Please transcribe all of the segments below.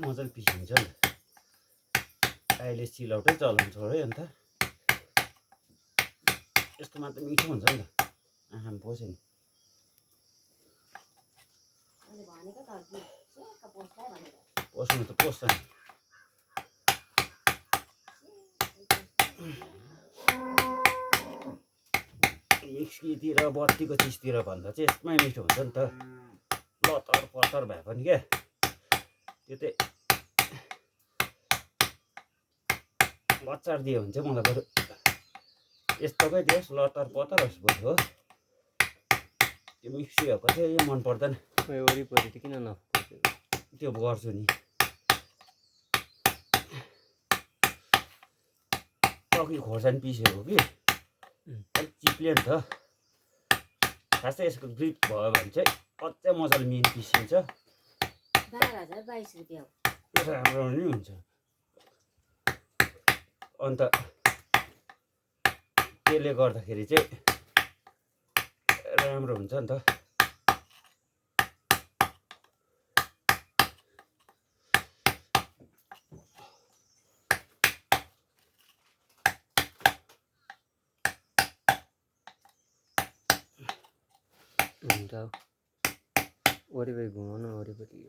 मजाले पिसिन्छ नि अहिले सिलौटै चलाउनु छोड्यो अन्त यस्तोमा त मिठो हुन्छ नि त आँखामा पस्यो नि पस्नु त पस्छ नि मिक्सीतिर बत्तीको चिजतिर भन्दा चाहिँ यसमै मिठो हुन्छ नि त लतर पतर भए पनि क्या त्यो चाहिँ अचार दियो भने चाहिँ मलाई बरु यस्तोकै दियोस् लतर पतर होस् बरु हो त्यो मिक्सीहरूको चाहिँ मन पर्दैन वरिपरि त किन त्यो गर्छु नि अघि खोर्सानी पिसेको कि अलिक चिप्ल्यो नि त खासै यसको ग्रिप भयो भने चाहिँ अझै मजाले मिन पिसिन्छ 12,022 रुपियाँ राम्रो नि हुन्छ अन्त त्यसले गर्दाखेरि चाहिँ राम्रो हुन्छ नि त हुन्छ वरिपरि घुमाउनु वरिपरि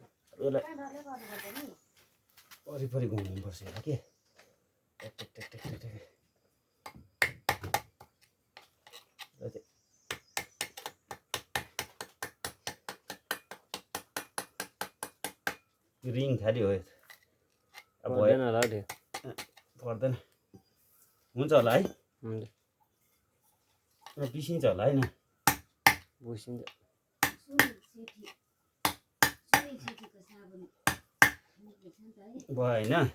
वरिपरि घुमाउनुपर्छ होला के रिङ खालि हो अब पर्दैन होला हौ त्यो पर्दैन हुन्छ होला है हुन्छ पिसिन्छ होला होइन बुझिन्छ सुनी सेठीको साबुन भयो होइन